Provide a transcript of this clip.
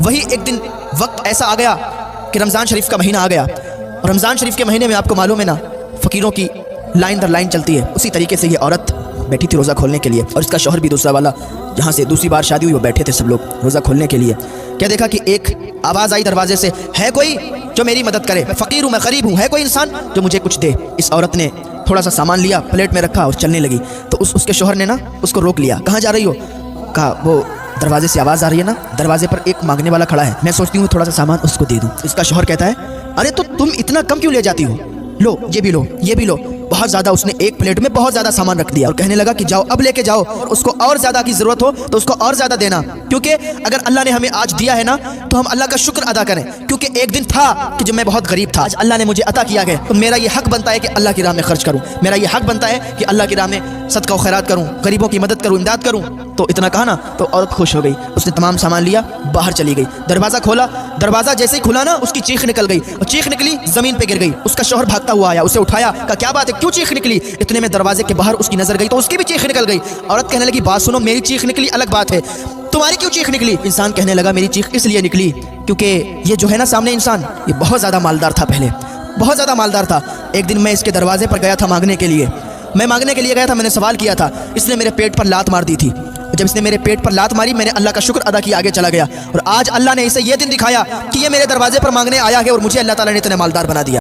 وہی ایک دن وقت ایسا آ گیا کہ رمضان شریف کا مہینہ آ گیا، اور رمضان شریف کے مہینے میں آپ کو معلوم ہے نا، فقیروں کی لائن در لائن چلتی ہے۔ اسی طریقے سے یہ عورت بیٹھی تھی روزہ کھولنے کے لیے، اور اس کا شوہر بھی دوسرا والا، جہاں سے دوسری بار شادی ہوئی وہ بیٹھے تھے سب لوگ روزہ کھولنے کے لیے۔ کیا دیکھا کہ ایک آواز آئی دروازے سے، ہے کوئی جو میری مدد کرے، میں فقیر ہوں، میں غریب ہوں، ہے کوئی انسان جو مجھے کچھ دے۔ اس عورت نے تھوڑا سا سامان لیا، پلیٹ میں رکھا اور چلنے لگی، تو اس کے شوہر نے نا اس کو روک لیا۔ کہاں جا رہی ہو؟ کہا وہ دروازے سے آواز آ رہی ہے نا، دروازے پر ایک مانگنے والا کھڑا ہے، میں سوچتی ہوں تھوڑا سا سامان اس کو دے دوں۔ اس کا شوہر کہتا ہے ارے تو تم اتنا کم کیوں لے جاتی ہو، لو یہ بھی لو یہ بھی لو۔ بہت زیادہ اس نے ایک پلیٹ میں بہت زیادہ سامان رکھ دیا اور کہنے لگا کہ جاؤ اب لے کے جاؤ، اور اس کو اور زیادہ کی ضرورت ہو تو اس کو اور زیادہ دینا، کیونکہ اگر اللہ نے ہمیں آج دیا ہے نا تو ہم اللہ کا شکر ادا کریں، کیونکہ ایک دن تھا کہ جب میں بہت غریب تھا، آج اللہ نے مجھے عطا کیا ہے تو میرا یہ حق بنتا ہے کہ اللہ کی راہ میں خرچ کروں، میرا یہ حق بنتا ہے کہ اللہ کی راہ میں صدقہ و خیرات کروں، غریبوں کی مدد کروں، امداد کروں۔ تو اتنا کہا نا تو عورت خوش ہو گئی، اس نے تمام سامان لیا، باہر چلی گئی، دروازہ کھولا، دروازہ جیسے ہی کھلا نا اس کی چیخ نکل گئی، اور چیخ نکلی زمین پہ گر گئی۔ اس کا شوہر بھاگتا ہوا آیا، اسے اٹھایا، کہا کیا بات ہے، کیوں چیخ نکلی؟ اتنے میں دروازے کے باہر اس کی نظر گئی تو اس کی بھی چیخ نکل گئی۔ عورت کہنے لگی بات سنو، میری چیخ نکلی الگ بات ہے، تمہاری کیوں چیخ نکلی؟ انسان کہنے لگا میری چیخ اس لیے نکلی کیونکہ یہ جو ہے نا سامنے انسان، یہ بہت زیادہ مالدار تھا، پہلے بہت زیادہ مالدار تھا۔ ایک دن میں اس کے دروازے پر گیا تھا مانگنے کے لیے، گیا تھا، میں نے سوال کیا تھا، اس نے میرے پیٹ پر لات مار دی تھی، جب اس نے میرے پیٹ پر لات ماری میں نے اللہ کا شکر ادا کیا، آگے چلا گیا، اور آج اللہ نے اسے یہ دن دکھایا کہ یہ میرے دروازے پر مانگنے آیا ہے اور مجھے اللہ تعالیٰ نے اتنے مالدار بنا دیا۔